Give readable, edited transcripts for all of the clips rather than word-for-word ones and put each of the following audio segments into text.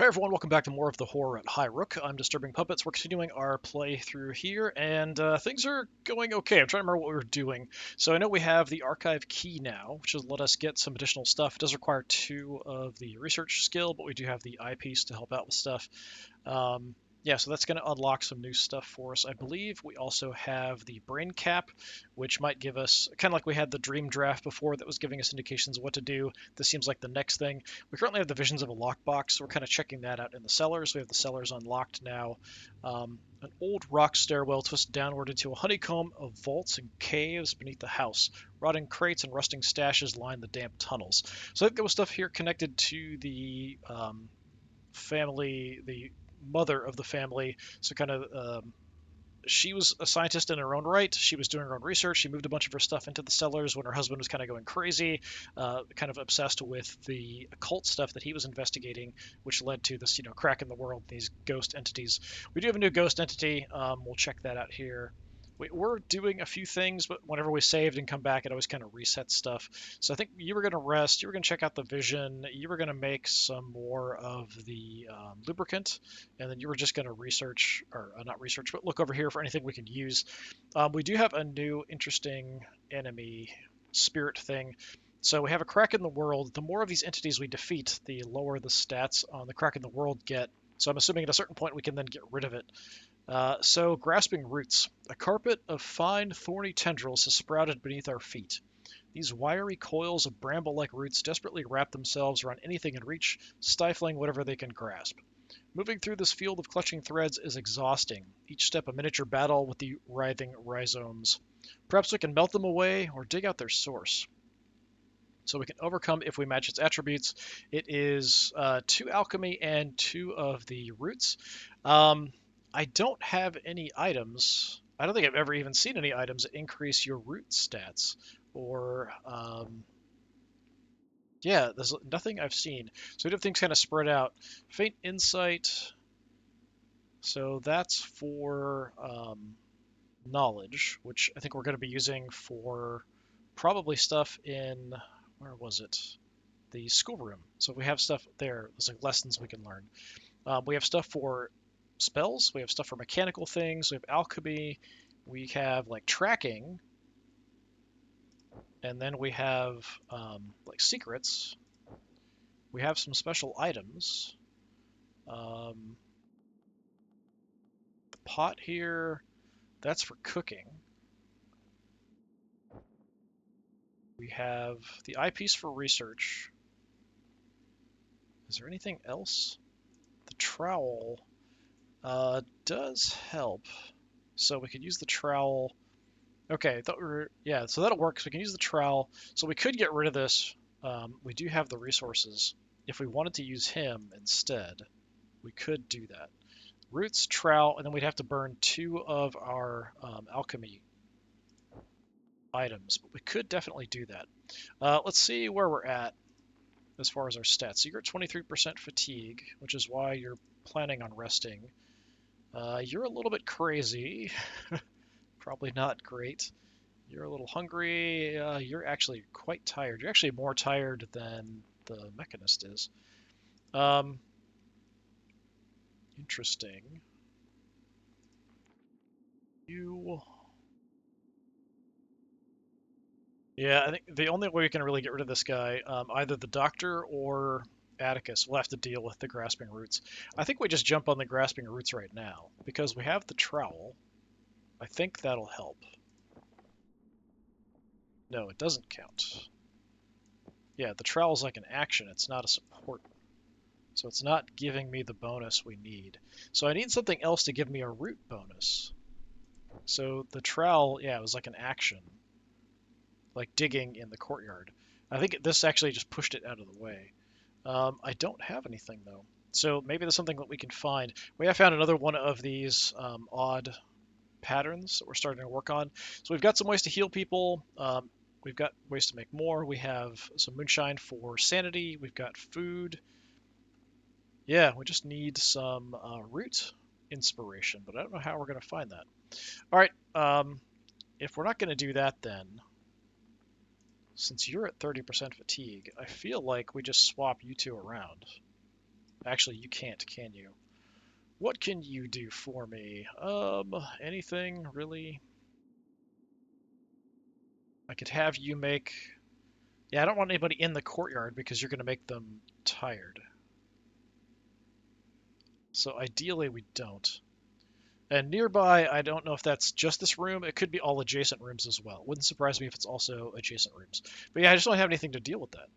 Hey everyone, welcome back to more of the Horror at Highrook. I'm Disturbing Puppets. We're continuing our playthrough here, and things are going okay. I'm trying to remember what we were doing. So I know we have the archive key now, which has let us get some additional stuff. It does require 2 of the research skill, but we do have the eyepiece to help out with stuff. Um, yeah, so that's going to unlock some new stuff for us. I believe we also have the brain cap, which might give us, kind of like we had the dream draft before that was giving us indications of what to do. This seems like the next thing. We currently have the visions of a lockbox, so we're kind of checking that out in the cellars. We have the cellars unlocked now. An old rock stairwell twists downward into a honeycomb of vaults and caves beneath the house. Rotting crates and rusting stashes line the damp tunnels. So I think there was stuff here connected to the family, the mother of the family. So kind of she was a scientist in her own right. She was doing her own research. She moved a bunch of her stuff into the cellars when her husband was kind of going crazy, kind of obsessed with the occult stuff that he was investigating, which led to this, crack in the world, these ghost entities. We do have a new ghost entity. We'll check that out here. We're doing a few things, but whenever we saved and come back, it always kind of resets stuff. So I think you were going to rest. You were going to check out the vision. You were going to make some more of the lubricant, and then you were just going to research, or not research, but look over here for anything we can use. We do have a new interesting enemy spirit thing. So we have a crack in the world. The more of these entities we defeat, the lower the stats on the crack in the world get. So I'm assuming at a certain point we can then get rid of it. So, grasping roots. A carpet of fine, thorny tendrils has sprouted beneath our feet. These wiry coils of bramble-like roots desperately wrap themselves around anything in reach, stifling whatever they can grasp. Moving through this field of clutching threads is exhausting, each step a miniature battle with the writhing rhizomes. Perhaps we can melt them away or dig out their source. So we can overcome if we match its attributes. It is 2 alchemy and 2 of the roots. I don't have any items. I don't think I've ever even seen any items that increase your root stats. Or, yeah, there's nothing I've seen. So we have things kind of spread out. Faint insight. So that's for knowledge, which I think we're going to be using for probably stuff in, where was it? The schoolroom. So if we have stuff there, there's like lessons we can learn. We have stuff for spells. We have stuff for mechanical things. We have alchemy. We have like tracking, and then we have like secrets. We have some special items. The pot here, that's for cooking. We have the eyepiece for research. Is there anything else? The trowel does help. So we could use the trowel. Okay, I thought we were, yeah, so that'll work. So we can use the trowel. So we could get rid of this. We do have the resources. If we wanted to use him instead, we could do that. Roots, trowel, and then we'd have to burn 2 of our alchemy items. But we could definitely do that. Let's see where we're at as far as our stats. So you're at 23% fatigue, which is why you're planning on resting. You're a little bit crazy. Probably not great. You're a little hungry. You're actually quite tired. You're actually more tired than the mechanist is. Um, Interesting. You. Yeah, I think the only way we can really get rid of this guy, either the doctor or Atticus, will have to deal with the grasping roots. I think we just jump on the grasping roots right now because we have the trowel. I think that'll help. No, it doesn't count. Yeah, the trowel's like an action. It's not a support. So it's not giving me the bonus we need. So I need something else to give me a root bonus. So the trowel, yeah, it was like an action. Like digging in the courtyard. I think this actually just pushed it out of the way. I don't have anything though. So maybe there's something that we can find. We have found another one of these odd patterns that we're starting to work on. So we've got some ways to heal people. We've got ways to make more. We have some moonshine for sanity. We've got food. Yeah, we just need some root inspiration, but I don't know how we're going to find that. All right, if we're not going to do that then, since you're at 30% fatigue, I feel like we just swap you 2 around. Actually, you can't, can you? What can you do for me? Anything, really? I could have you make... Yeah, I don't want anybody in the courtyard because you're going to make them tired. So ideally, we don't. And nearby, I don't know if that's just this room. It could be all adjacent rooms as well. Wouldn't surprise me if it's also adjacent rooms. But yeah, I just don't have anything to deal with that.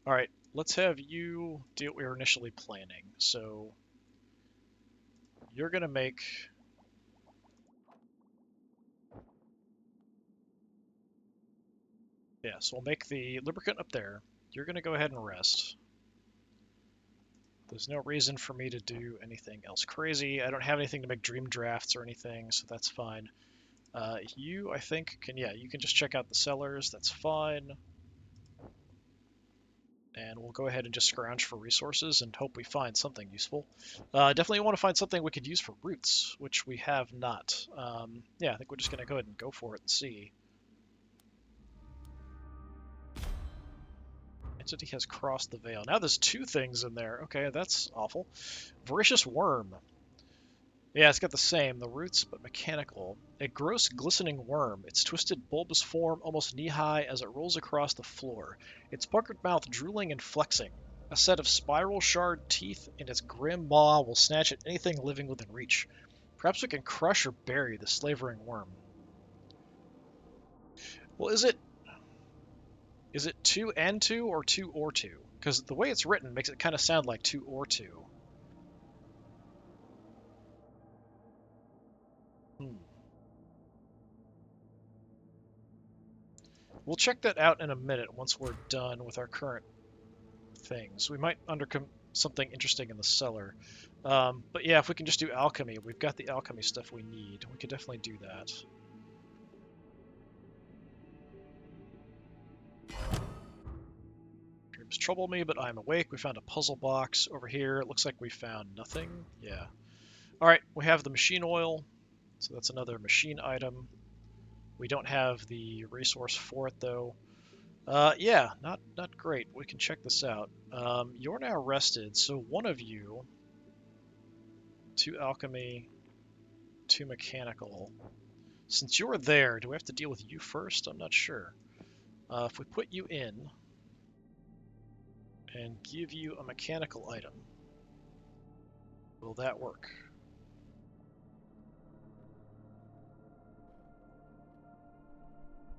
All right, let's have you do what we were initially planning. So you're going to make... Yeah, so we'll make the lubricant up there. You're going to go ahead and rest. There's no reason for me to do anything else crazy. I don't have anything to make dream drafts or anything, so that's fine. You, I think, can... Yeah, you can just check out the cellars. That's fine. And we'll go ahead and just scrounge for resources and hope we find something useful. Definitely want to find something we could use for roots, which we have not. Yeah, I think we're just going to go ahead and go for it and see. Entity has crossed the veil. Now there's two things in there. Okay, that's awful. Voracious worm. Yeah, it's got the same, the roots, but mechanical. A gross, glistening worm, its twisted, bulbous form almost knee-high as it rolls across the floor, its puckered mouth drooling and flexing. A set of spiral shard teeth in its grim maw will snatch at anything living within reach. Perhaps we can crush or bury the slavering worm. Well, is it 2 and 2 or 2 or 2? Because the way it's written makes it kind of sound like 2 or 2. Hmm. We'll check that out in a minute once we're done with our current things. We might undercome something interesting in the cellar. But yeah, if we can just do alchemy, we've got the alchemy stuff we need. We could definitely do that. Dreams trouble me, but I'm awake. We found a puzzle box over here. It looks like we found nothing. Yeah. All right, we have the machine oil. So that's another machine item. We don't have the resource for it, though. Yeah, not great. We can check this out. You're now rested, so one of you, 2 alchemy, 2 mechanical. Since you're there, do we have to deal with you first? I'm not sure. If we put you in and give you a mechanical item, will that work?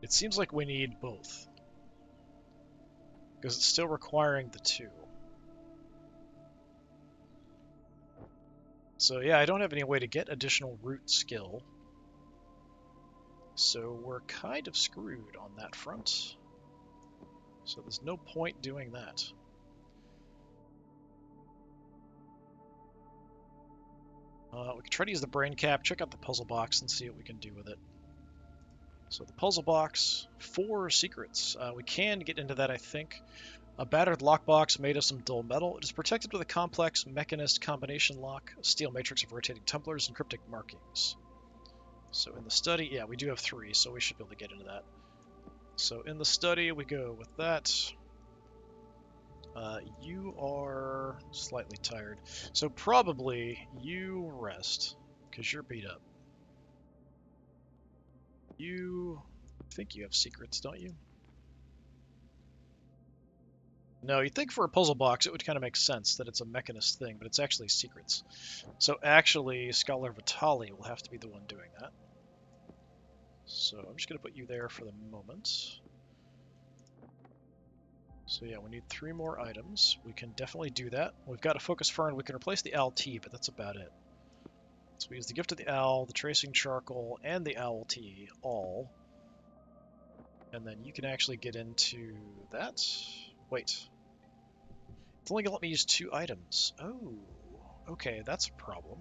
It seems like we need both, because it's still requiring the 2. So yeah, I don't have any way to get additional root skill, so we're kind of screwed on that front. So there's no point doing that. We can try to use the brain cap, check out the puzzle box, and see what we can do with it. So the puzzle box, 4 secrets. We can get into that, I think. A battered lockbox made of some dull metal. It is protected with a complex mechanist combination lock, a steel matrix of rotating tumblers, and cryptic markings. So in the study, yeah, we do have 3, so we should be able to get into that. So in the study, we go with that. You are slightly tired, so probably you rest, because you're beat up. You think you have secrets, don't you? No, you'd think for a puzzle box it would kind of make sense that it's a mechanist thing, but it's actually secrets. So actually, Scholar Vitali will have to be the one doing that. So I'm just going to put you there for the moment. So yeah, we need 3 more items. We can definitely do that. We've got a Focus Fern. We can replace the Owl Tea, but that's about it. So we use the Gift of the Owl, the Tracing Charcoal, and the Owl Tea, all. And then you can actually get into that. Wait. It's only going to let me use 2 items. Oh, okay, that's a problem.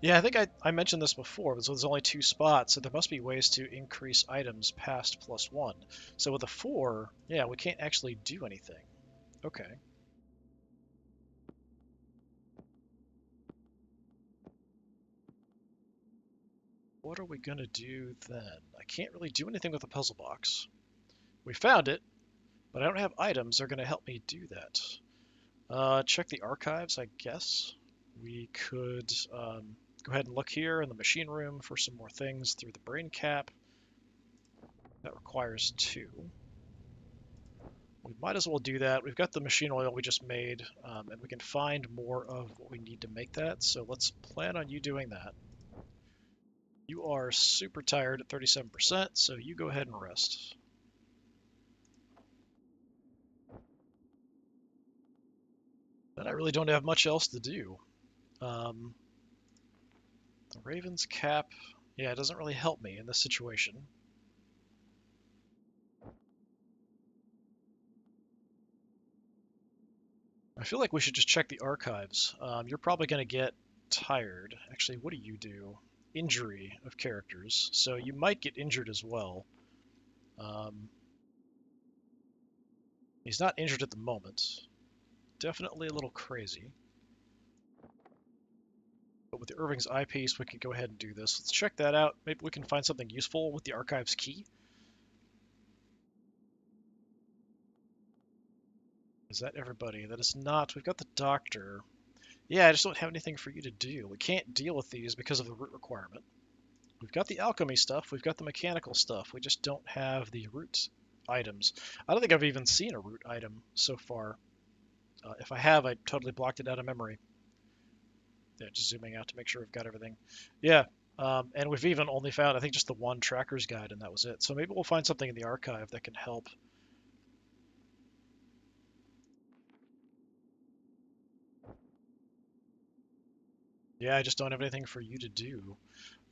Yeah, I think I mentioned this before, so there's only 2 spots, so there must be ways to increase items past +1. So with a 4, yeah, we can't actually do anything. Okay. What are we going to do then? I can't really do anything with the puzzle box. We found it, but I don't have items that are going to help me do that. Check the archives, I guess. We could go ahead and look here in the machine room for some more things through the brain cap. That requires 2. We might as well do that. We've got the machine oil we just made, and we can find more of what we need to make that. So let's plan on you doing that. You are super tired at 37%, so you go ahead and rest. Then I really don't have much else to do. The Raven's cap, yeah, it doesn't really help me in this situation. I feel like we should just check the archives. You're probably going to get tired. Actually, what do you do? Injury of characters. So you might get injured as well. He's not injured at the moment. Definitely a little crazy. But with the Irving's eyepiece, we can go ahead and do this. Let's check that out. Maybe we can find something useful with the archives key. Is that everybody? That is not. We've got the doctor. Yeah, I just don't have anything for you to do. We can't deal with these because of the root requirement. We've got the alchemy stuff. We've got the mechanical stuff. We just don't have the root items. I don't think I've even seen a root item so far. If I have, I totally blocked it out of memory. Yeah, just zooming out to make sure we've got everything. Yeah, and we've even only found, I think, just the one tracker's guide, and that was it. So maybe we'll find something in the archive that can help. Yeah, I just don't have anything for you to do.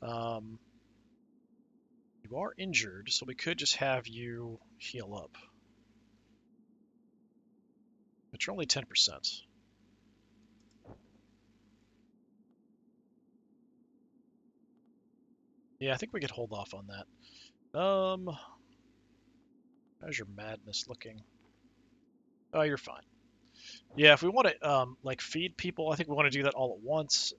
You are injured, so we could just have you heal up. But you're only 10%. Yeah, I think we could hold off on that. How's your madness looking? Oh, you're fine. Yeah, if we want to like feed people, I think we want to do that all at once.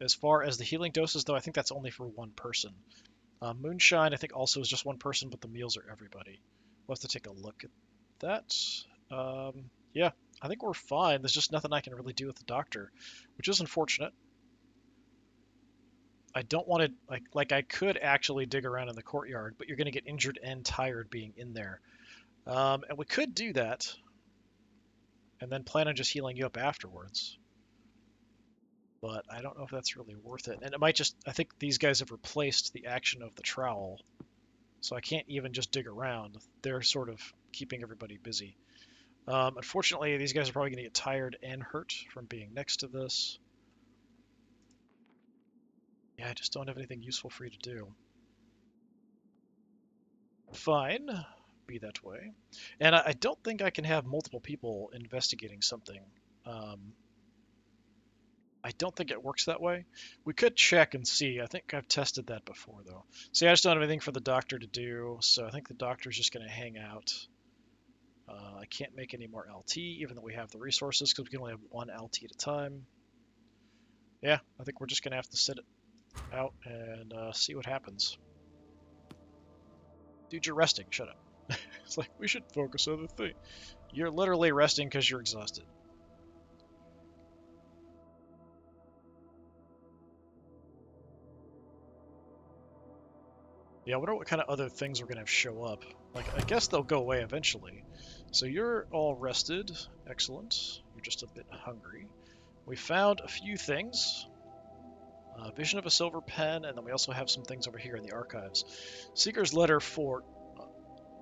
As far as the healing doses, though, I think that's only for one person. Moonshine, I think, also is just one person, but the meals are everybody. We'll have to take a look at that. Yeah, I think we're fine. There's just nothing I can really do with the doctor, which is unfortunate. I don't want to, like I could actually dig around in the courtyard, but you're going to get injured and tired being in there. And we could do that, and then plan on just healing you up afterwards. But I don't know if that's really worth it. And it might just, I think these guys have replaced the action of the trowel, so I can't even just dig around. They're sort of keeping everybody busy. Unfortunately, these guys are probably going to get tired and hurt from being next to this. Yeah, I just don't have anything useful for you to do. Fine, be that way. And I don't think I can have multiple people investigating something. I don't think it works that way. We could check and see. I think I've tested that before, though. See, I just don't have anything for the doctor to do, so I think the doctor's just going to hang out. I can't make any more LT, even though we have the resources, because we can only have one LT at a time. Yeah, I think we're just going to have to sit it out and see what happens. Dude, you're resting. Shut up. It's like, we should focus on the thing. You're literally resting because you're exhausted. Yeah, I wonder what kind of other things we're going to have show up. Like, I guess they'll go away eventually. So you're all rested. Excellent. You're just a bit hungry. We found a few things. Vision of a silver pen, and then we also have some things over here in the archives. Seeker's letter for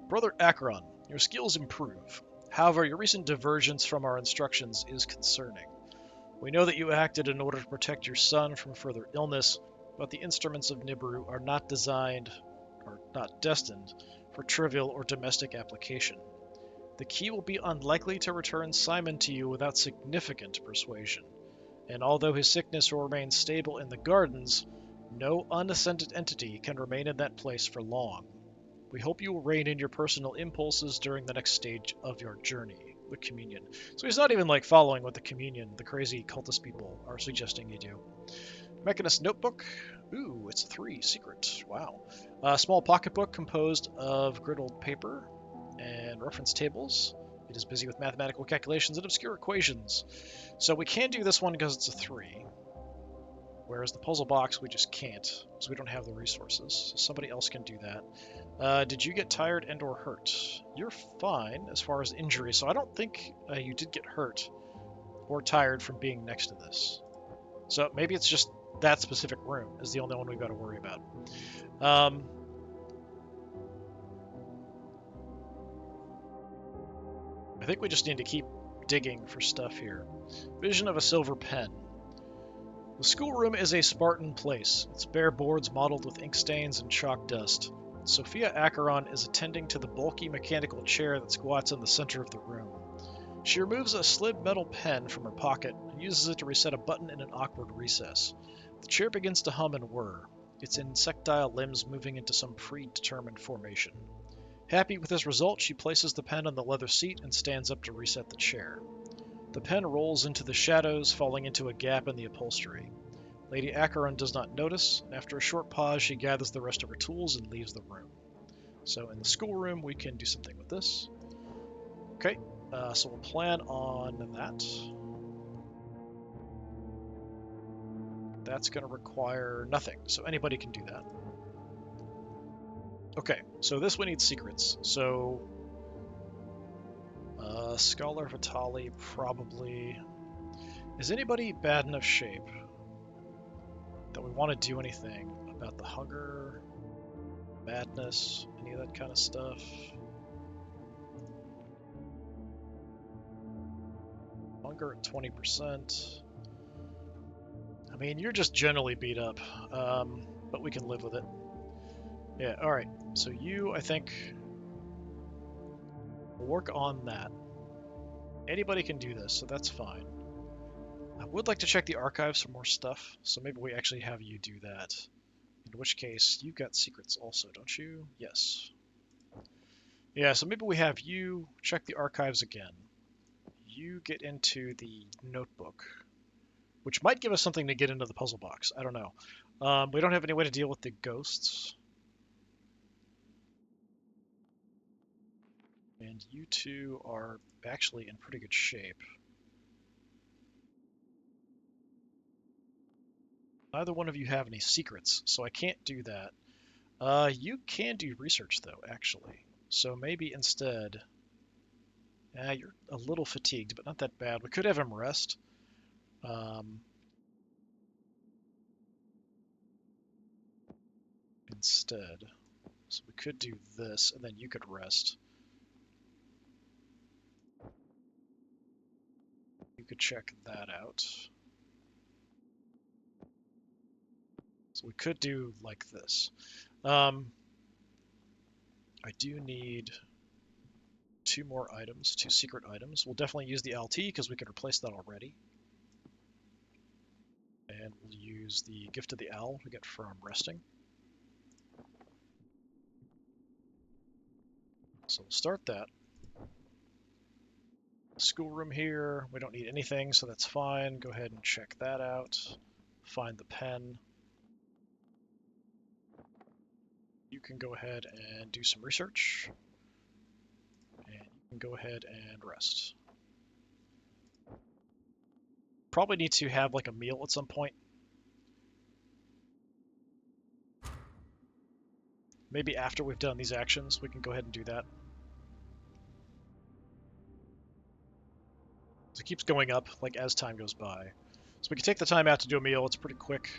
Brother Acheron. Your skills improve. However, your recent divergence from our instructions is concerning. We know that you acted in order to protect your son from further illness, but the instruments of Nibiru are not designed, or not destined, for trivial or domestic application. The key will be unlikely to return Simon to you without significant persuasion, and although his sickness will remain stable in the gardens, no unascended entity can remain in that place for long. We hope you will rein in your personal impulses during the next stage of your journey, the communion. So he's not even like following what the communion, the crazy cultist people, are suggesting you do. Mechanist notebook. Ooh, it's a 3, secret. Wow. A small pocketbook composed of griddled paper and reference tables. It is busy with mathematical calculations and obscure equations. So we can do this one because it's a 3. Whereas the puzzle box, we just can't, because we don't have the resources. So somebody else can do that. Did you get tired and or hurt? You're fine as far as injury, so I don't think you did get hurt or tired from being next to this. So maybe it's just that specific room is the only one we've got to worry about. I think we just need to keep digging for stuff here. Vision of a silver pen. The schoolroom is a Spartan place, its bare boards mottled with ink stains and chalk dust. Sophia Acheron is attending to the bulky mechanical chair that squats in the center of the room. She removes a slid metal pen from her pocket and uses it to reset a button in an awkward recess. The chair begins to hum and whir, its insectile limbs moving into some predetermined formation. Happy with this result, she places the pen on the leather seat and stands up to reset the chair. The pen rolls into the shadows, falling into a gap in the upholstery. Lady Acheron does not notice, and after a short pause, she gathers the rest of her tools and leaves the room. So in the schoolroom, we can do something with this. Okay, so we'll plan on that. That's going to require nothing, so anybody can do that. Okay, so this we need secrets. So Scholar Vitali probably... Is anybody bad enough shape that we want to do anything about the hunger, madness, any of that kind of stuff? Hunger at 20%. I mean, you're just generally beat up, but we can live with it. Yeah, alright. So you, I think, will work on that. Anybody can do this, so that's fine. I would like to check the archives for more stuff, so maybe we actually have you do that. In which case, you've got secrets also, don't you? Yes. Yeah, so maybe we have you check the archives again. You get into the notebook, which might give us something to get into the puzzle box. I don't know. We don't have any way to deal with the ghosts. And you two are actually in pretty good shape. Neither one of you have any secrets, so I can't do that. You can do research, though, actually. So maybe instead... you're a little fatigued, but not that bad. We could have him rest. Instead. So we could do this, and then you could rest. You could check that out. So we could do like this. I do need 2 more items, 2 secret items. We'll definitely use the LT because we could replace that already. And we'll use the Gift of the Owl we get from resting. So we'll start that. Schoolroom here, we don't need anything, so that's fine. Go ahead and check that out. Find the pen. You can go ahead and do some research. And you can go ahead and rest. Probably need to have like a meal at some point. Maybe after we've done these actions, we can go ahead and do that. So it keeps going up like as time goes by. So we can take the time out to do a meal. It's pretty quick.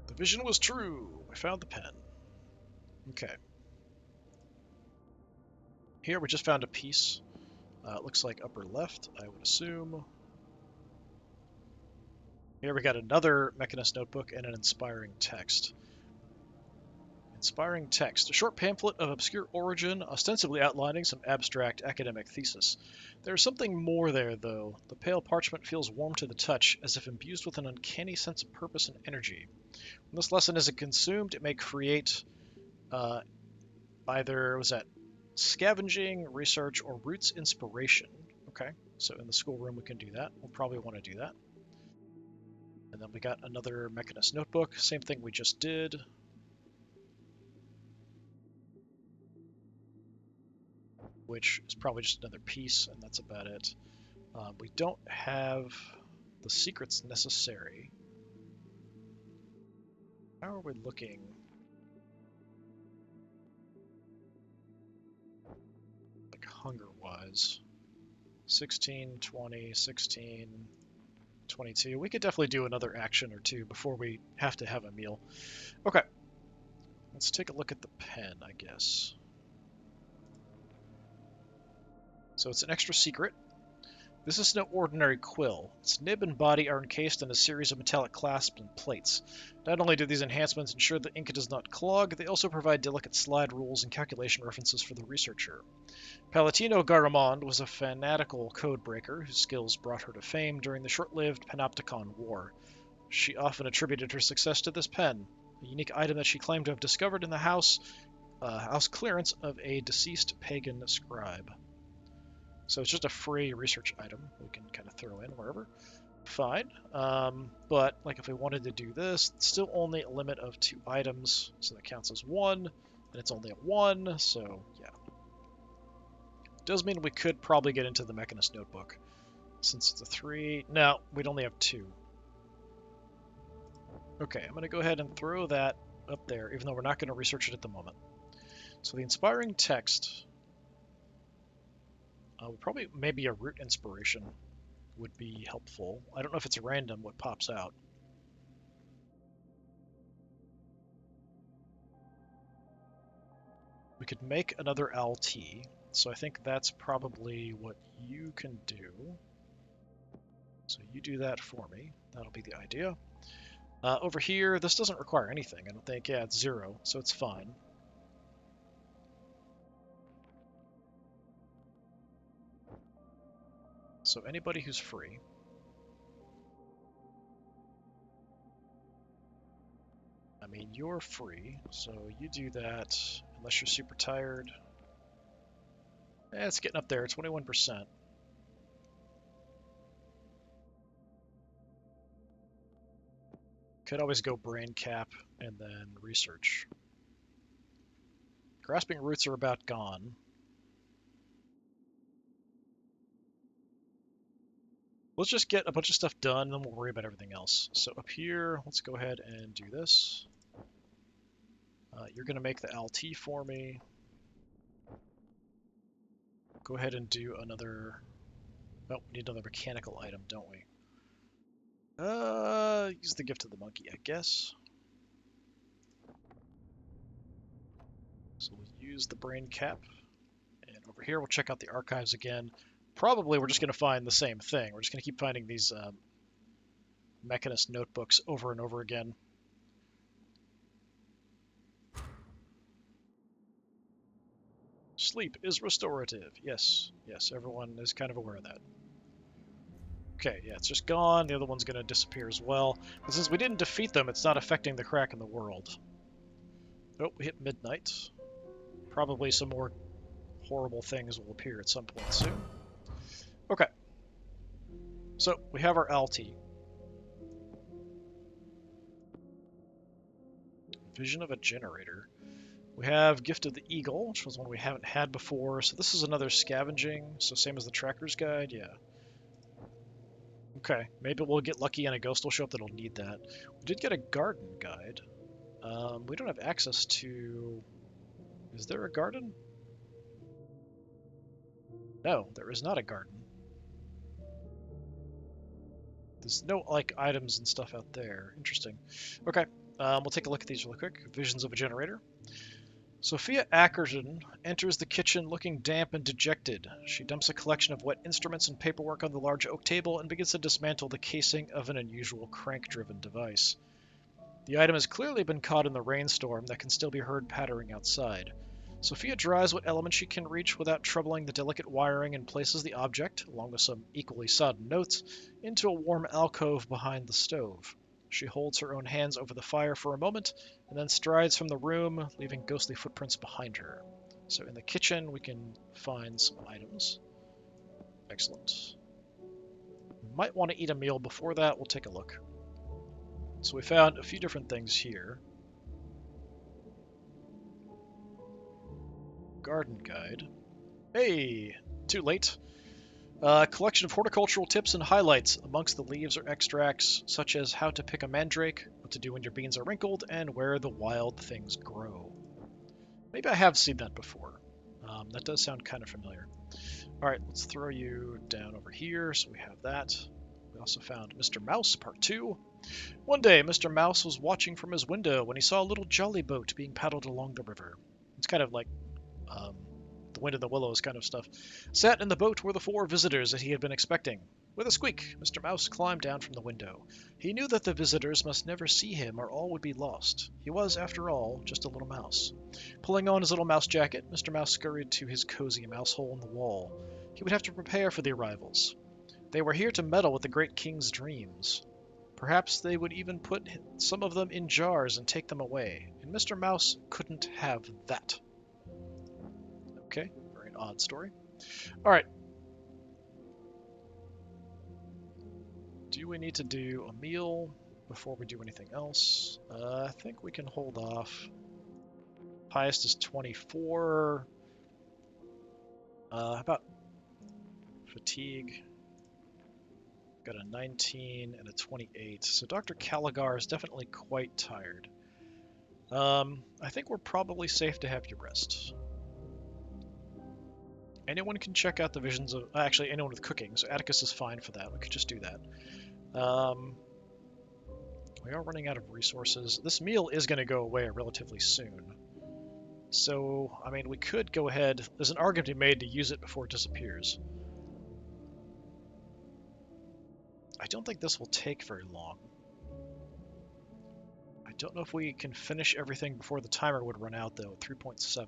The vision was true. I found the pen. Okay. Here we just found a piece. It looks like upper left, I would assume. Here we got another Mechanist notebook and an inspiring text. Inspiring text. A short pamphlet of obscure origin, ostensibly outlining some abstract academic thesis. There is something more there, though. The pale parchment feels warm to the touch, as if imbued with an uncanny sense of purpose and energy. When this lesson isn't consumed, it may create either, Scavenging, research, or roots inspiration. Okay, so in the schoolroom we can do that. We'll probably want to do that. And then we got another Mechanist notebook. Same thing we just did. Which is probably just another piece, and that's about it. We don't have the secrets necessary. How are we looking? Like hunger-wise. 16, 20, 16, 22. We could definitely do another action or two before we have to have a meal. Okay. Let's take a look at the pen, I guess. So it's an extra secret. This is no ordinary quill. Its nib and body are encased in a series of metallic clasps and plates. Not only do these enhancements ensure the ink does not clog, they also provide delicate slide rules and calculation references for the researcher. Palatino Garamond was a fanatical codebreaker whose skills brought her to fame during the short-lived Panopticon War. She often attributed her success to this pen, a unique item that she claimed to have discovered in the house clearance of a deceased pagan scribe. So it's just a free research item we can kind of throw in wherever. Fine. But like if we wanted to do this, it's still only a limit of 2 items, so that counts as 1, and it's only a 1, so yeah. Does mean we could probably get into the Mechanist notebook. Since it's a 3, no, we'd only have 2. Okay, I'm going to go ahead and throw that up there, even though we're not going to research it at the moment. So the inspiring text, probably maybe a root inspiration would be helpful. I don't know if it's random what pops out. We could make another LT, so I think that's probably what you can do. So you do that for me. That'll be the idea. Over here, this doesn't require anything, I don't think. Yeah, it's 0, so it's fine. So anybody who's free. I mean, you're free, so you do that, unless you're super tired. It's getting up there, 21%. Could always go brain cap and then research. Grasping roots are about gone. Let's just get a bunch of stuff done, and then we'll worry about everything else. So up here, let's go ahead and do this. You're going to make the LT for me. Go ahead and do another... Oh, we need another mechanical item, don't we? Use the gift of the monkey, I guess. So we'll use the brain cap. And over here, we'll check out the archives again. Probably we're just going to find the same thing. We're just going to keep finding these Mechanist notebooks over and over again. Sleep is restorative. Yes, yes, everyone is kind of aware of that. Okay, yeah, it's just gone. The other one's going to disappear as well. But since we didn't defeat them, it's not affecting the crack in the world. Oh, we hit midnight. Probably some more horrible things will appear at some point soon. Okay. So, we have our LT. Vision of a generator. We have Gift of the Eagle, which was one we haven't had before. So this is another scavenging, so same as the Tracker's Guide, yeah. Okay, maybe we'll get lucky and a ghost will show up that'll need that. We did get a garden guide. We don't have access to... Is there a garden? No, there is not a garden. There's no, like, items and stuff out there. Interesting. Okay, we'll take a look at these really quick. Visions of a generator. Sophia Ackerton enters the kitchen looking damp and dejected. She dumps a collection of wet instruments and paperwork on the large oak table and begins to dismantle the casing of an unusual crank-driven device. The item has clearly been caught in the rainstorm that can still be heard pattering outside. Sophia dries what element she can reach without troubling the delicate wiring and places the object, along with some equally sodden notes, into a warm alcove behind the stove. She holds her own hands over the fire for a moment, and then strides from the room, leaving ghostly footprints behind her. So in the kitchen, we can find some items. Excellent. Might want to eat a meal before that. We'll take a look. So we found a few different things here. Garden guide. Hey, too late. A collection of horticultural tips and highlights. Amongst the leaves are extracts such as how to pick a mandrake, what to do when your beans are wrinkled, and where the wild things grow. Maybe I have seen that before. That does sound kind of familiar. Alright, let's throw you down over here, so we have that. We also found Mr. Mouse, Part 2. One day, Mr. Mouse was watching from his window when he saw a little jolly boat being paddled along the river. It's kind of like the Wind in the Willows kind of stuff. Sat in the boat were the 4 visitors that he had been expecting. With a squeak, Mr. Mouse climbed down from the window. He knew that the visitors must never see him or all would be lost. He was, after all, just a little mouse. Pulling on his little mouse jacket, Mr. Mouse scurried to his cozy mouse hole in the wall. He would have to prepare for the arrivals. They were here to meddle with the great king's dreams. Perhaps they would even put some of them in jars and take them away, and Mr. Mouse couldn't have that. Okay, very odd story. Alright. Do we need to do a meal before we do anything else? I think we can hold off. Highest is 24. How about fatigue? Got a 19 and a 28. So Dr. Caligar is definitely quite tired. I think we're probably safe to have you rest. Anyone can check out the visions of... Actually, anyone with cooking, so Atticus is fine for that. We could just do that. We are running out of resources. This meal is going to go away relatively soon. So, I mean, we could go ahead... There's an argument to be made to use it before it disappears. I don't think this will take very long. I don't know if we can finish everything before the timer would run out, though, at 3.7.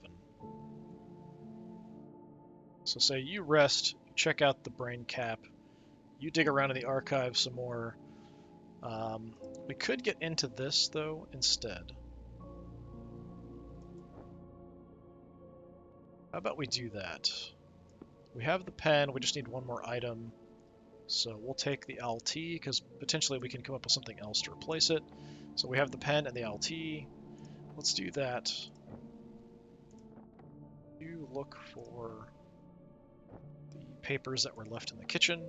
So say you rest, check out the brain cap, you dig around in the archive some more. We could get into this, though, instead. How about we do that? We have the pen, we just need one more item. So we'll take the LT, because potentially we can come up with something else to replace it. So we have the pen and the LT. Let's do that. You look for the papers that were left in the kitchen.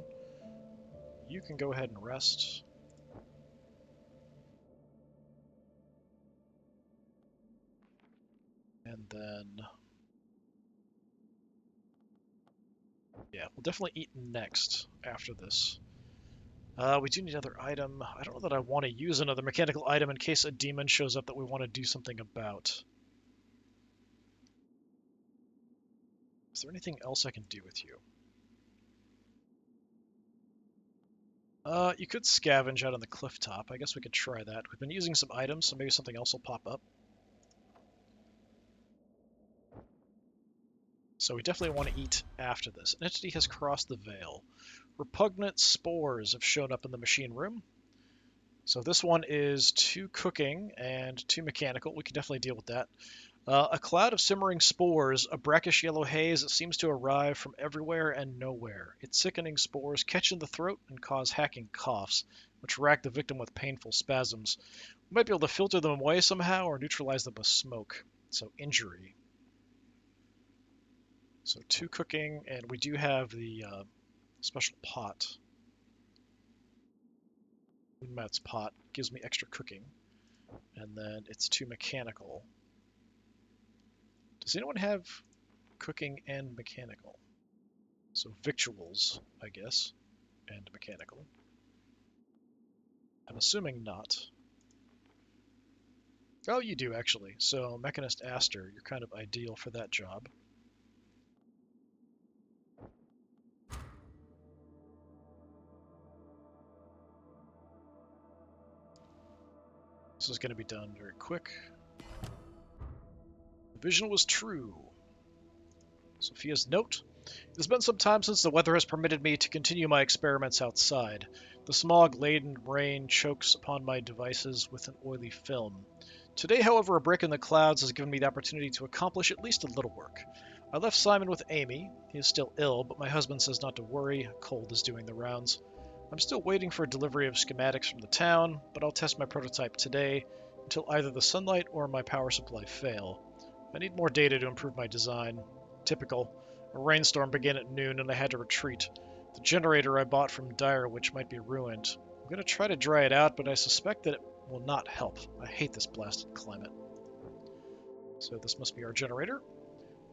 You can go ahead and rest. And then... yeah, we'll definitely eat next after this. We do need another item. I don't know that I want to use another mechanical item in case a demon shows up that we want to do something about. Is there anything else I can do with you? You could scavenge out on the cliff top. I guess we could try that. We've been using some items, so maybe something else will pop up. So we definitely want to eat after this. An entity has crossed the veil. Repugnant spores have shown up in the machine room. So this one is 2 cooking and 2 mechanical. We can definitely deal with that. A cloud of simmering spores, a brackish yellow haze that seems to arrive from everywhere and nowhere. Its sickening spores catch in the throat and cause hacking coughs, which rack the victim with painful spasms. We might be able to filter them away somehow or neutralize them with smoke. So injury. So 2 cooking, and we do have the special pot. Moonmat's pot gives me extra cooking. And then it's 2 mechanical. Does anyone have cooking and mechanical? So victuals, I guess, and mechanical. I'm assuming not. Oh, you do, actually. So Mechanist Aster, you're kind of ideal for that job. This is going to be done very quick. The vision was true. Sophia's note. It has been some time since the weather has permitted me to continue my experiments outside. The smog-laden rain chokes upon my devices with an oily film. Today, however, a break in the clouds has given me the opportunity to accomplish at least a little work. I left Simon with Amy. He is still ill, but my husband says not to worry. A cold is doing the rounds. I'm still waiting for a delivery of schematics from the town, but I'll test my prototype today until either the sunlight or my power supply fail. I need more data to improve my design. Typical. A rainstorm began at noon and I had to retreat. The generator I bought from Direwitch might be ruined. I'm going to try to dry it out, but I suspect that it will not help. I hate this blasted climate. So this must be our generator.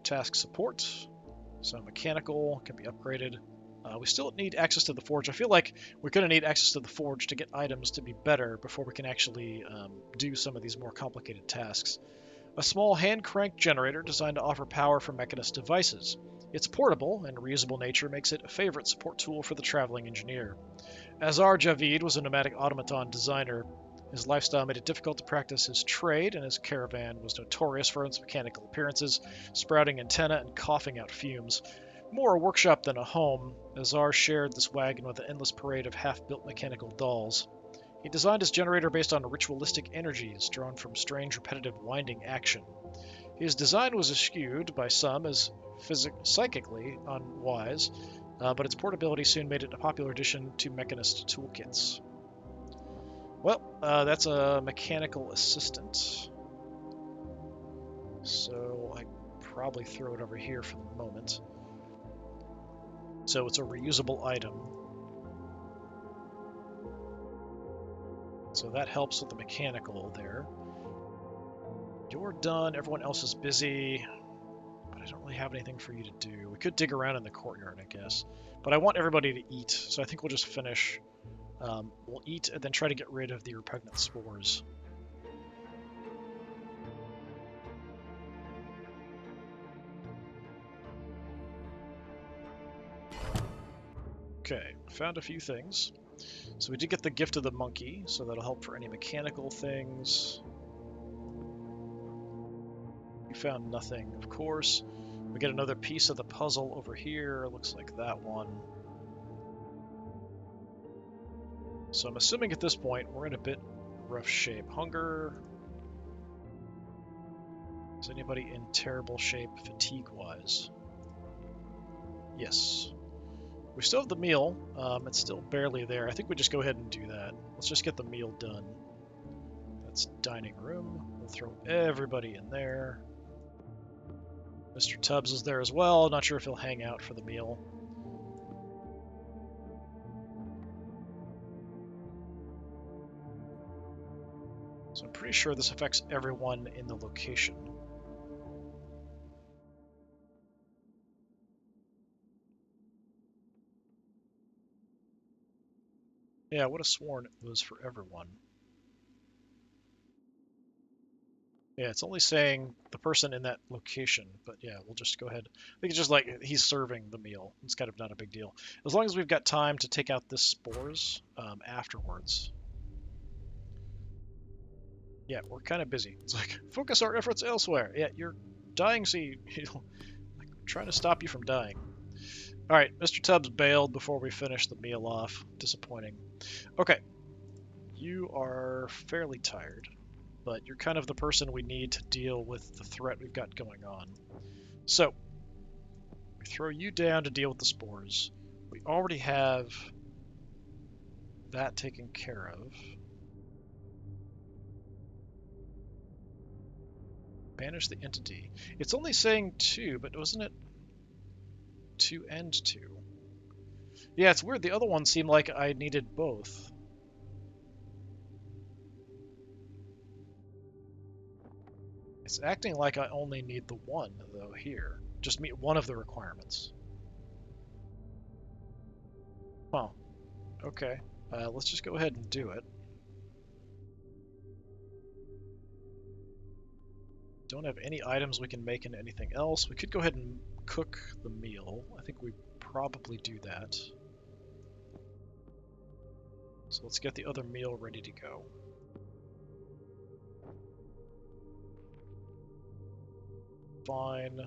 Task support. So mechanical can be upgraded. We still need access to the forge. I feel like we're going to need access to the forge to get items to be better before we can actually do some of these more complicated tasks. A small hand-cranked generator designed to offer power for mechanist devices. Its portable and reusable nature makes it a favorite support tool for the traveling engineer. Azar Javid was a nomadic automaton designer. His lifestyle made it difficult to practice his trade, and his caravan was notorious for its mechanical appearances, sprouting antennae and coughing out fumes. More a workshop than a home, Azar shared this wagon with an endless parade of half-built mechanical dolls. He designed his generator based on ritualistic energies drawn from strange repetitive winding action. His design was eschewed by some as psychically unwise, but its portability soon made it a popular addition to mechanist toolkits. Well, that's a mechanical assistant. So I probably throw it over here for the moment. So it's a reusable item. So that helps with the mechanical there. You're done. Everyone else is busy. But I don't really have anything for you to do. We could dig around in the courtyard, I guess. But I want everybody to eat, so I think we'll just finish. We'll eat and then try to get rid of the repugnant spores. Okay, found a few things. So we did get the gift of the monkey, so that'll help for any mechanical things. We found nothing, of course. We get another piece of the puzzle over here. Looks like that one. So I'm assuming at this point we're in a bit rough shape. Hunger. Is anybody in terrible shape fatigue-wise? Yes. We still have the meal. It's still barely there. I think we just go ahead and do that. Let's just get the meal done. That's dining room. We'll throw everybody in there. Mr. Tubbs is there as well. Not sure if he'll hang out for the meal. So I'm pretty sure this affects everyone in the location. Yeah, I would have sworn it was for everyone. Yeah, it's only saying the person in that location, but yeah, we'll just go ahead. I think it's just like he's serving the meal. It's kind of not a big deal. As long as we've got time to take out the spores afterwards. Yeah, we're kind of busy. It's like, focus our efforts elsewhere. Yeah, you're dying, so like, trying to stop you from dying. All right, Mr. Tubbs bailed before we finished the meal off. Disappointing. Okay, you are fairly tired, but you're kind of the person we need to deal with the threat we've got going on. So, we throw you down to deal with the spores. We already have that taken care of. Banish the entity. It's only saying 2, but wasn't it 2 and 2? Yeah, it's weird. The other one seemed like I needed both. It's acting like I only need the one, though, here. Just meet one of the requirements. Huh. Okay. Let's just go ahead and do it. Don't have any items we can make into anything else. We could go ahead and cook the meal. I think we probably do that. So let's get the other meal ready to go. Fine.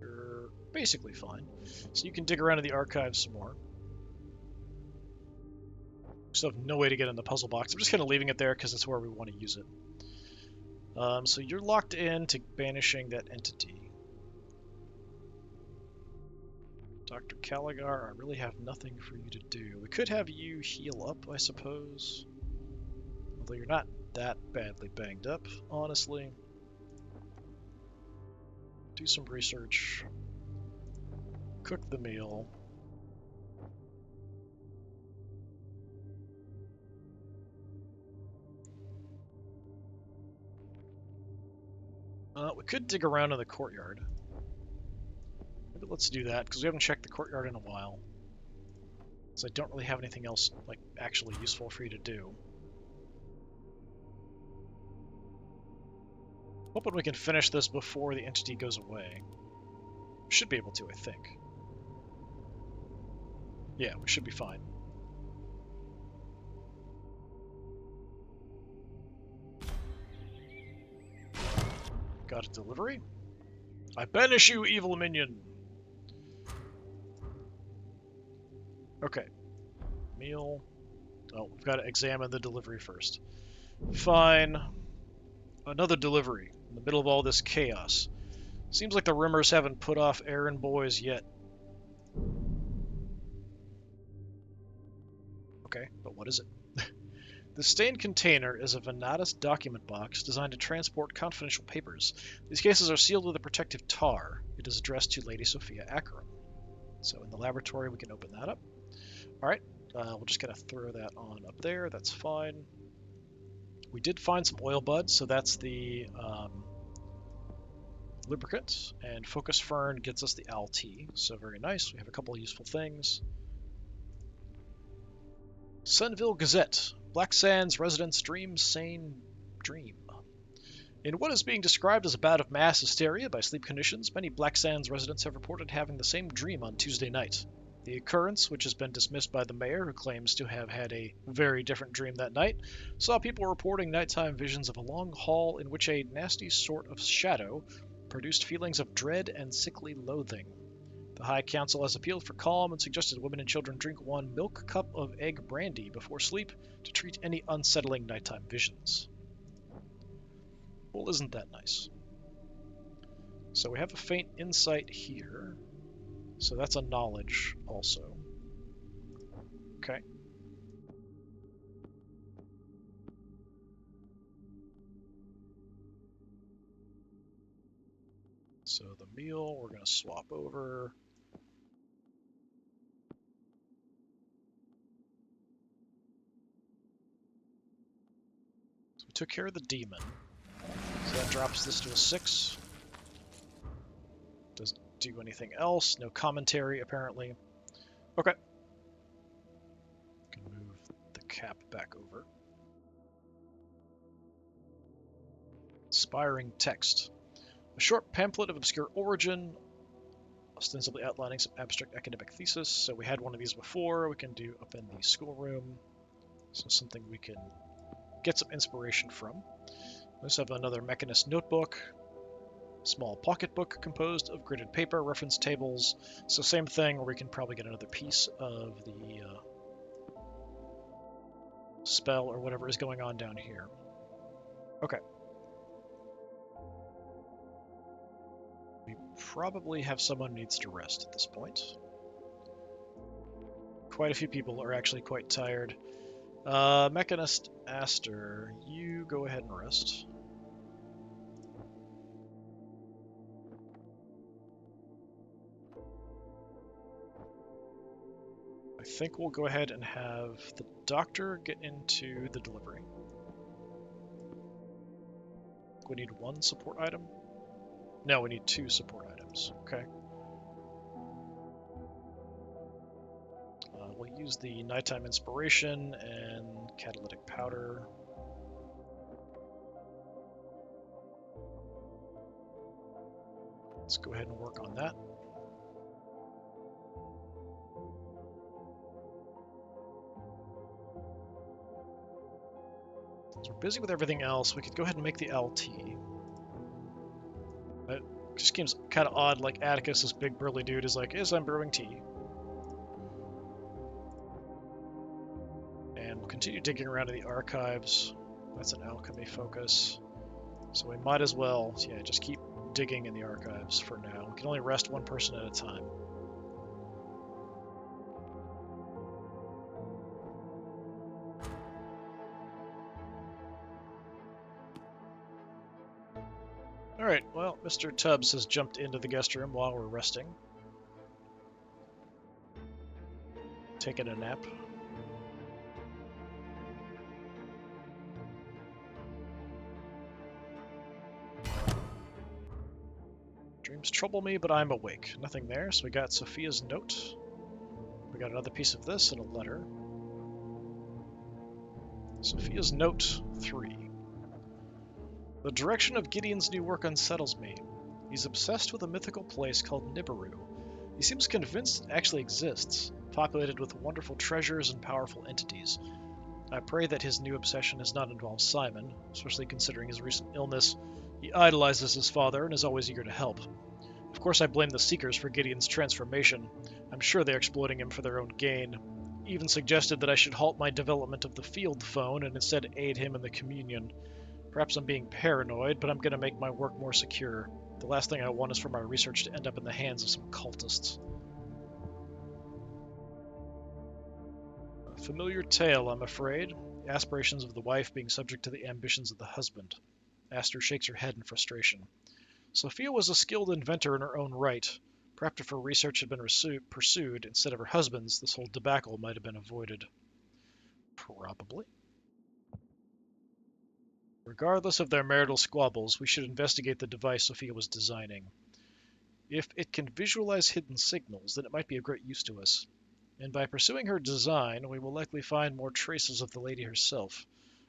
You're basically fine. So you can dig around in the archives some more. Still have no way to get in the puzzle box. I'm just kind of leaving it there because it's where we want to use it. So you're locked in to banishing that entity. Dr. Caligar, I really have nothing for you to do. We could have you heal up, I suppose. Although you're not that badly banged up, honestly. Do some research. Cook the meal. We could dig around in the courtyard. Maybe let's do that, because we haven't checked the courtyard in a while. So I don't really have anything else, like, actually useful for you to do. Hoping we can finish this before the entity goes away. Should be able to, I think. Yeah, we should be fine. Got a delivery? I banish you, evil minion! Okay. Meal. Oh, we've got to examine the delivery first. Fine. Another delivery in the middle of all this chaos. Seems like the rumors haven't put off errand boys yet. Okay, but what is it? The stained container is a Venatus document box designed to transport confidential papers. These cases are sealed with a protective tar. It is addressed to Lady Sophia Acheron. So in the laboratory, we can open that up. All right, we'll just kind of throw that on up there. That's fine. We did find some oil buds, so that's the lubricant. And Focus Fern gets us the LT, so very nice. We have a couple of useful things. Sunville Gazette. Black Sands residents dream sane dream. In what is being described as a bout of mass hysteria by sleep conditions, many Black Sands residents have reported having the same dream on Tuesday night. The occurrence, which has been dismissed by the mayor, who claims to have had a very different dream that night, saw people reporting nighttime visions of a long hall in which a nasty sort of shadow produced feelings of dread and sickly loathing. The High Council has appealed for calm and suggested women and children drink 1 milk cup of egg brandy before sleep to treat any unsettling nighttime visions. Well, isn't that nice? So we have a faint insight here. So that's a knowledge also. Okay. So the meal, we're going to swap over. So we took care of the demon. So that drops this to a 6. Doesn't do anything else. No commentary, apparently. Okay. Can move the cap back over. Inspiring text. A short pamphlet of obscure origin, ostensibly outlining some abstract academic thesis. So we had one of these before. We can do up in the schoolroom. So something we can get some inspiration from. We also have another Mechanist notebook. Small pocketbook composed of gridded paper, reference tables. So same thing, where we can probably get another piece of the spell or whatever is going on down here. Okay. We probably have someone who needs to rest at this point. Quite a few people are actually quite tired. Mechanist Aster, you go ahead and rest. I think we'll go ahead and have the doctor get into the delivery. We need 1 support item? No, we need 2 support items. Okay. We'll use the nighttime inspiration and catalytic powder. Let's go ahead and work on that. Since we're busy with everything else, we could go ahead and make the LT. It just seems kind of odd, like Atticus, this big burly dude, is like, yes, I'm brewing tea. And we'll continue digging around in the archives. That's an alchemy focus. So we might as well, yeah, just keep digging in the archives for now. We can only rest one person at a time. Alright, well, Mr. Tubbs has jumped into the guest room while we're resting. Taking a nap. Dreams trouble me, but I'm awake. Nothing there, so we got Sophia's note. We got another piece of this and a letter. Sophia's note 3. The direction of Gideon's new work unsettles me. He's obsessed with a mythical place called Nibiru. He seems convinced it actually exists, populated with wonderful treasures and powerful entities. I pray that his new obsession has not involved Simon, especially considering his recent illness. He idolizes his father and is always eager to help. Of course, I blame the Seekers for Gideon's transformation. I'm sure they're exploiting him for their own gain. He even suggested that I should halt my development of the field phone and instead aid him in the communion. Perhaps I'm being paranoid, but I'm going to make my work more secure. The last thing I want is for my research to end up in the hands of some cultists. A familiar tale, I'm afraid. The aspirations of the wife being subject to the ambitions of the husband. Aster shakes her head in frustration. Sophia was a skilled inventor in her own right. Perhaps if her research had been pursued instead of her husband's, this whole debacle might have been avoided. Probably. Regardless of their marital squabbles, we should investigate the device Sophia was designing. If it can visualize hidden signals, then it might be of great use to us. And by pursuing her design, we will likely find more traces of the lady herself.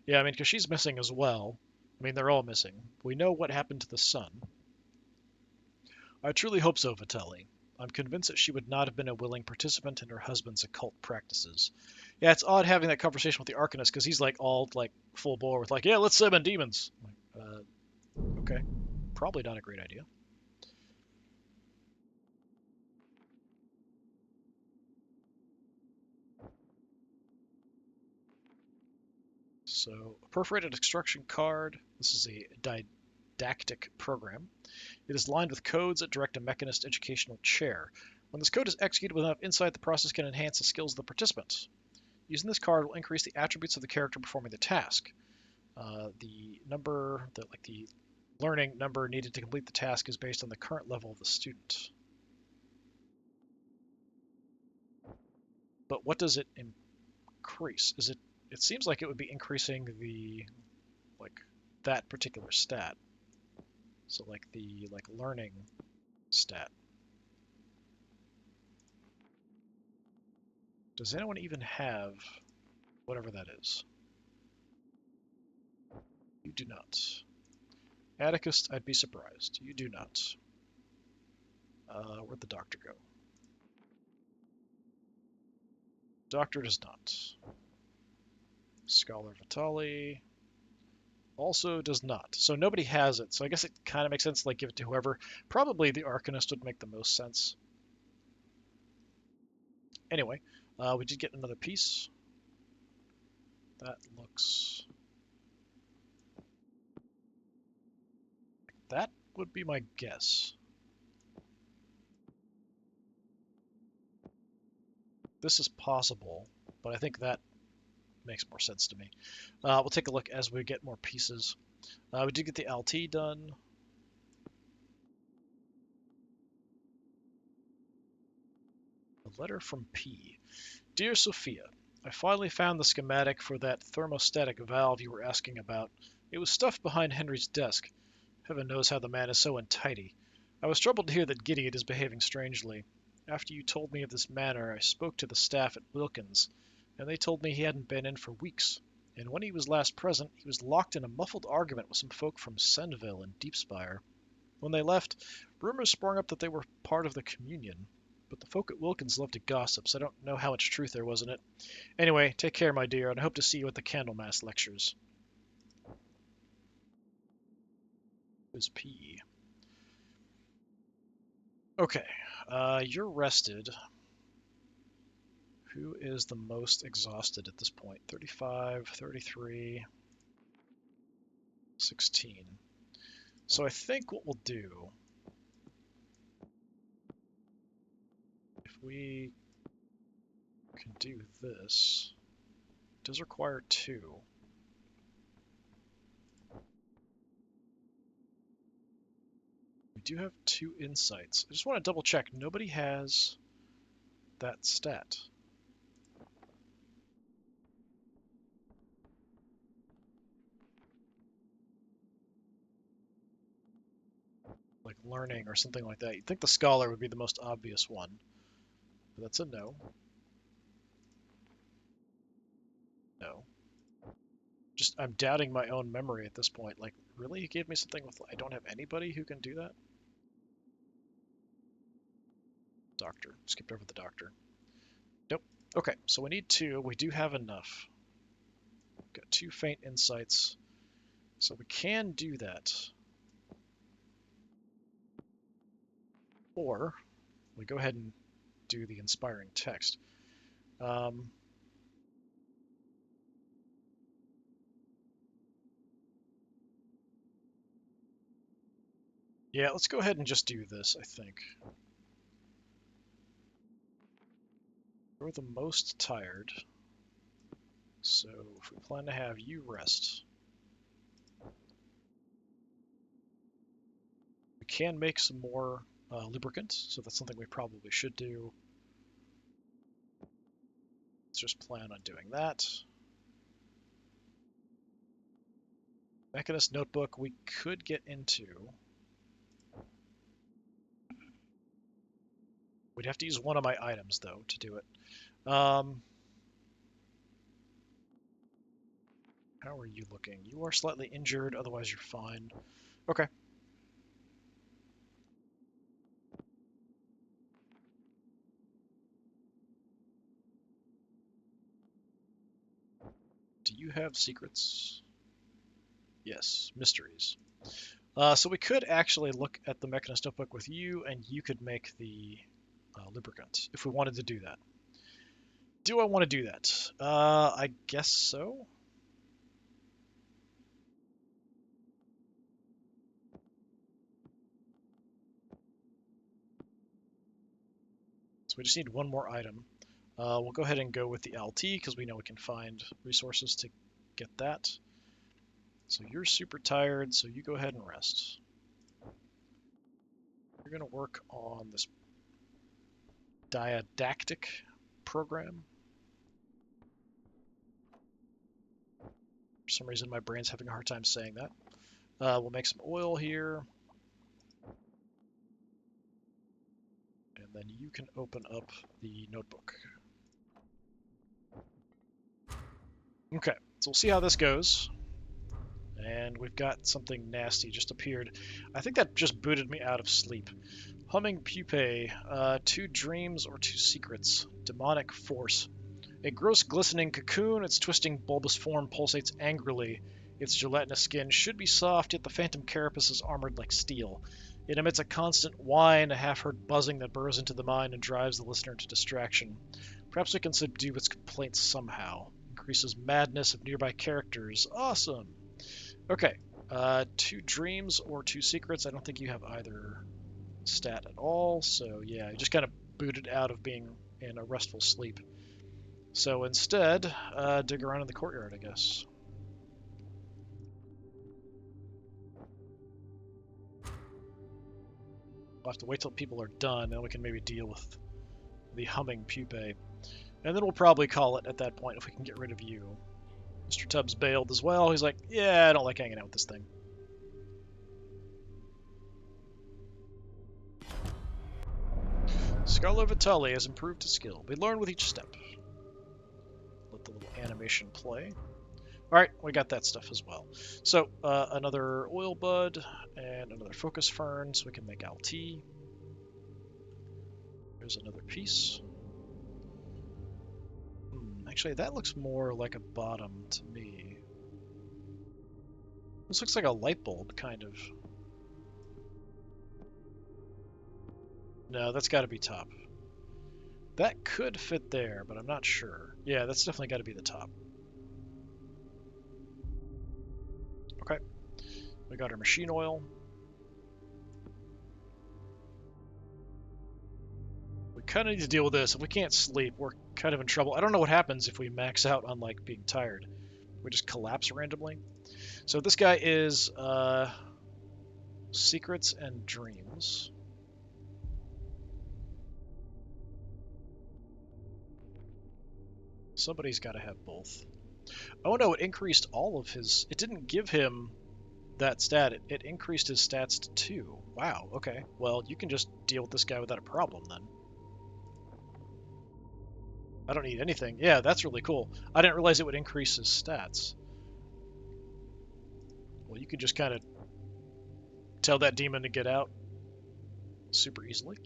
Yeah, I mean, because she's missing as well. I mean, they're all missing. We know what happened to the son. I truly hope so, Vitelli. I'm convinced that she would not have been a willing participant in her husband's occult practices. Yeah, it's odd having that conversation with the Arcanist, because he's like all like full bore with like, yeah, let's summon demons. Okay, probably not a great idea. So, a perforated instruction card. This is a didactic program. It is lined with codes that direct a mechanist educational chair. When this code is executed with enough insight, the process can enhance the skills of the participants. Using this card will increase the attributes of the character performing the task. The learning number needed to complete the task is based on the current level of the student. But what does it increase? It seems like it would be increasing the that particular stat. So like the learning stat. Does anyone even have whatever that is? You do not. Atticus, I'd be surprised. You do not. Where'd the doctor go? Doctor does not. Scholar Vitali also does not. So nobody has it. So I guess it kind of makes sense to give it to whoever. Probably the Arcanist would make the most sense. Anyway, we did get another piece. That looks... That would be my guess. This is possible, but I think that makes more sense to me. We'll take a look as we get more pieces. We did get the LT done. A letter from P. Dear Sophia, I finally found the schematic for that thermostatic valve you were asking about. It was stuffed behind Henry's desk. Heaven knows how the man is so untidy. I was troubled to hear that Gideon is behaving strangely. After you told me of this matter, I spoke to the staff at Wilkins, and they told me he hadn't been in for weeks. And when he was last present, he was locked in a muffled argument with some folk from Senville and Deepspire. When they left, rumors sprung up that they were part of the Communion. But the folk at Wilkins love to gossip, so I don't know how much truth there was in it. Anyway, take care, my dear, and I hope to see you at the Candlemas lectures. Who's P? Okay, you're rested. Who is the most exhausted at this point? 35, 33, 16. So I think what we'll do, if we can do this, it does require 2. We do have 2 insights. I just want to double check. Nobody has that stat. Like learning or something like that. You'd think the scholar would be the most obvious one. But that's a no. No. Just, I'm doubting my own memory at this point. Like, really? You gave me something with, I don't have anybody who can do that? Doctor. Skipped over the doctor. Nope. Okay, so we need 2. We do have enough. Got 2 faint insights. So we can do that. Or we go ahead and do the inspiring text. Yeah, let's go ahead and just do this, I think. You're the most tired. So if we plan to have you rest, we can make some more lubricant, so that's something we probably should do. Let's just plan on doing that. Mechanist notebook we could get into. We'd have to use one of my items, though, to do it. How are you looking? You are slightly injured, otherwise you're fine. Okay. Do you have secrets? Yes, mysteries. So we could actually look at the Mechanist notebook with you, and you could make the lubricant, if we wanted to do that. Do I want to do that? I guess so. So we just need one more item. We'll go ahead and go with the LT, because we know we can find resources to get that. So you're super tired, so you go ahead and rest. You're going to work on this didactic program. For some reason, my brain's having a hard time saying that. We'll make some oil here. And then you can open up the notebook. Okay, so we'll see how this goes. And we've got something nasty just appeared. I think that just booted me out of sleep. Humming pupae, 2 dreams or 2 secrets. Demonic force. A gross glistening cocoon, its twisting bulbous form pulsates angrily. Its gelatinous skin should be soft, yet the phantom carapace is armored like steel. It emits a constant whine, a half-heard buzzing that burrows into the mind and drives the listener to distraction. Perhaps we can subdue its complaints somehow. Increases madness of nearby characters. Awesome! Okay, 2 dreams or 2 secrets. I don't think you have either stat at all, so yeah, you just kind of booted out of being in a restful sleep. So instead, dig around in the courtyard, I guess. We'll have to wait till people are done, then we can maybe deal with the humming pupae. And then we'll probably call it at that point if we can get rid of you. Mr. Tubbs bailed as well. He's like, yeah, I don't like hanging out with this thing. Scarlo Vitale has improved his skill. We learn with each step. Let the little animation play. Alright, we got that stuff as well. So, another oil bud and another focus fern, so we can make LT. There's another piece. Actually, that looks more like a bottom to me. This looks like a light bulb, kind of. No, that's got to be top. That could fit there, but I'm not sure. Yeah, that's definitely got to be the top. Okay. We got our machine oil. kind of need to deal with this. If we can't sleep, we're kind of in trouble. I don't know what happens if we max out on like being tired. We just collapse randomly. So this guy is secrets and dreams. Somebody's got to have both. Oh no, it increased all of his... It didn't give him that stat. It increased his stats to 2. Wow, okay. Well, you can just deal with this guy without a problem then. I don't need anything. Yeah, that's really cool. I didn't realize it would increase his stats. Well, you can just kind of tell that demon to get out super easily.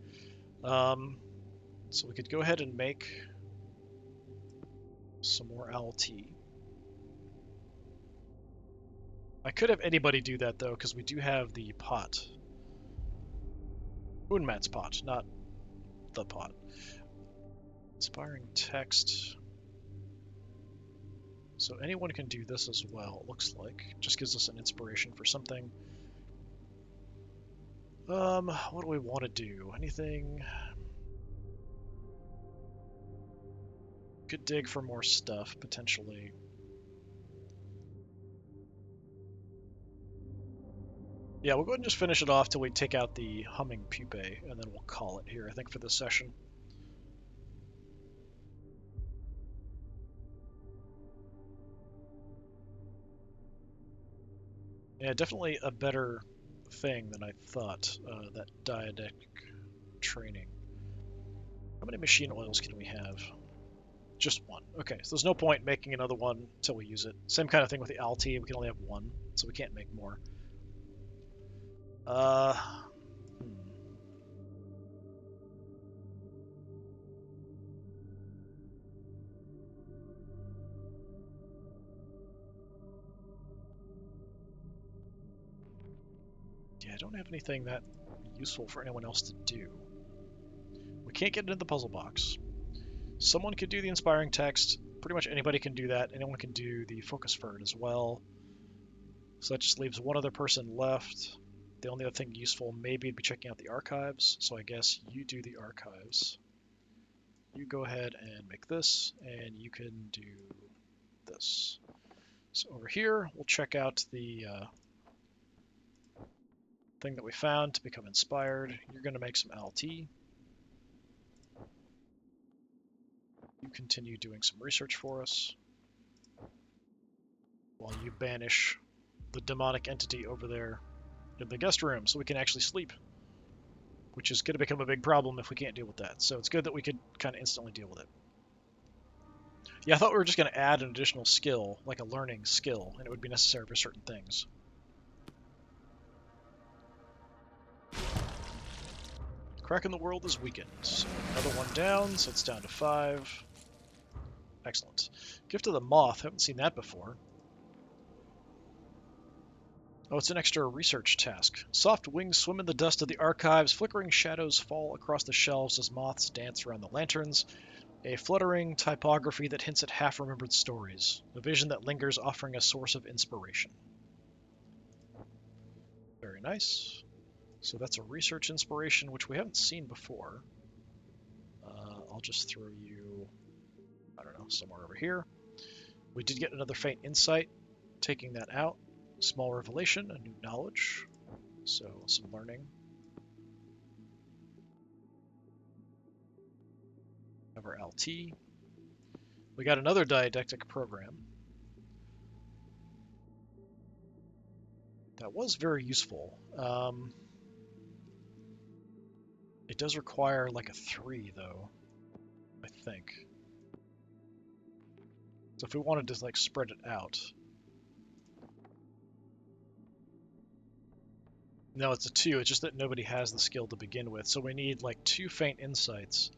So we could go ahead and make some more LT. I could have anybody do that, though, because we do have the pot. Unmat's pot, not the pot. Inspiring text. So anyone can do this as well, it looks like. Just gives us an inspiration for something. What do we want to do? Anything? Could dig for more stuff, potentially. Yeah, we'll go ahead and just finish it off till we take out the humming pupae, and then we'll call it here, I think, for this session. Yeah, definitely a better thing than I thought, that diegetic training. How many machine oils can we have? Just one. Okay, so there's no point making another one until we use it. Same kind of thing with the LT, we can only have one, so we can't make more. Yeah, I don't have anything that useful for anyone else to do. We can't get into the puzzle box. Someone could do the inspiring text. Pretty much anybody can do that. Anyone can do the focus fern as well. So that just leaves one other person left. The only other thing useful maybe would be checking out the archives. So I guess you do the archives. You go ahead and make this, and you can do this. So over here, we'll check out the thing that we found to become inspired. You're going to make some LT. You continue doing some research for us while you banish the demonic entity over there in the guest room so we can actually sleep, which is going to become a big problem if we can't deal with that. So it's good that we could kind of instantly deal with it. Yeah, I thought we were just going to add an additional skill, like a learning skill, and it would be necessary for certain things. Crack in the world is weakened. So another one down, so it's down to 5. Excellent. Gift of the Moth, haven't seen that before. Oh, it's an extra research task. Soft wings swim in the dust of the archives, flickering shadows fall across the shelves as moths dance around the lanterns. A fluttering typography that hints at half-remembered stories. A vision that lingers, offering a source of inspiration. Very nice. So that's a research inspiration, which we haven't seen before. I'll just throw you, I don't know, somewhere over here. We did get another faint insight, taking that out. Small revelation, a new knowledge. So some learning. Have our LT. We got another didactic program. That was very useful. It does require like a 3 though, I think. So if we wanted to like spread it out. No, it's a 2, it's just that nobody has the skill to begin with, so we need like 2 faint insights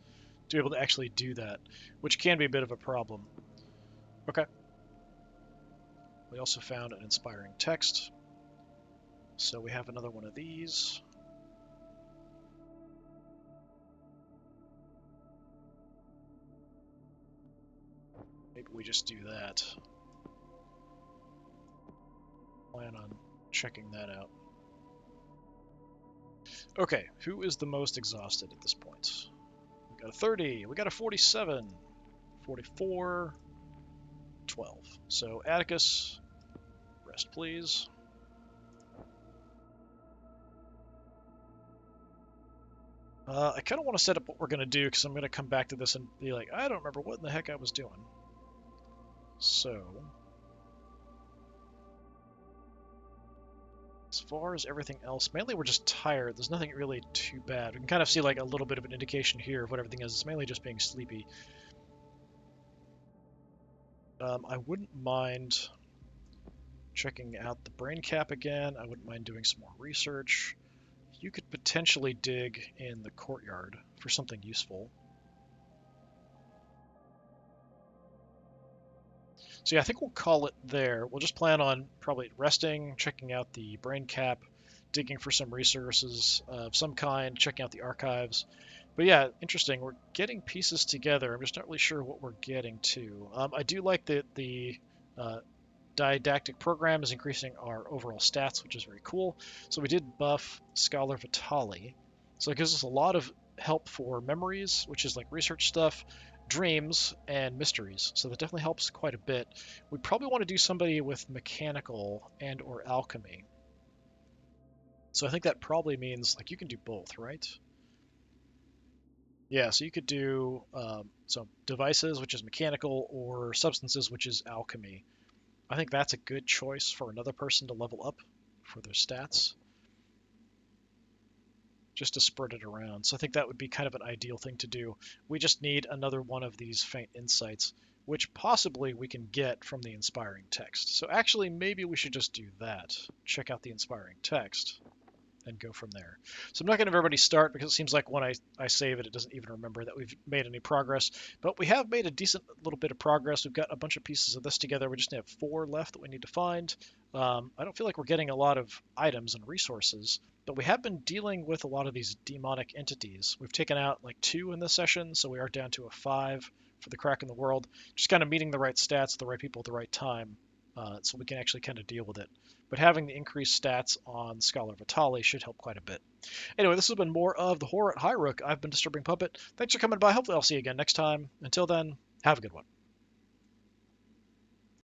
to be able to actually do that, which can be a bit of a problem. Okay. We also found an inspiring text. So we have another one of these. Maybe we just do that. Plan on checking that out. Okay, who is the most exhausted at this point? Got a 30. We got a 47. 44. 12. So Atticus, rest please. I kind of want to set up what we're going to do because I'm going to come back to this and be like, I don't remember what in the heck I was doing. So, as far as everything else, mainly we're just tired. There's nothing really too bad. We can kind of see like a little bit of an indication here of what everything is. It's mainly just being sleepy. I wouldn't mind checking out the brain cap again. I wouldn't mind doing some more research. You could potentially dig in the courtyard for something useful. So yeah, I think we'll call it there. We'll just plan on probably resting, checking out the brain cap, digging for some resources of some kind, checking out the archives. But yeah, interesting. We're getting pieces together. I'm just not really sure what we're getting to. I do like that the didactic program is increasing our overall stats, which is very cool. So we did buff Scholar Vitali. So it gives us a lot of help for memories, which is like research stuff, dreams, and mysteries. So that definitely helps quite a bit. We probably want to do somebody with mechanical and or alchemy. So I think that probably means like you can do both, right? Yeah, so you could do so devices, which is mechanical, or substances, which is alchemy. I think that's a good choice for another person to level up for their stats, just to spread it around. So I think that would be kind of an ideal thing to do. We just need another one of these faint insights, which possibly we can get from the inspiring text. So actually, maybe we should just do that. Check out the inspiring text and go from there. So I'm not going to have everybody start because it seems like when I save it, it doesn't even remember that we've made any progress. But we have made a decent little bit of progress. We've got a bunch of pieces of this together. We just have 4 left that we need to find. I don't feel like we're getting a lot of items and resources, but we have been dealing with a lot of these demonic entities. We've taken out like 2 in this session, so we are down to a 5 for the crack in the world. Just kind of meeting the right stats, the right people at the right time, so we can actually kind of deal with it. But having the increased stats on Scholar Vitali should help quite a bit. Anyway, this has been more of the Horror at Highrook. I've been Disturbing Puppet. Thanks for coming by. Hopefully I'll see you again next time. Until then, have a good one.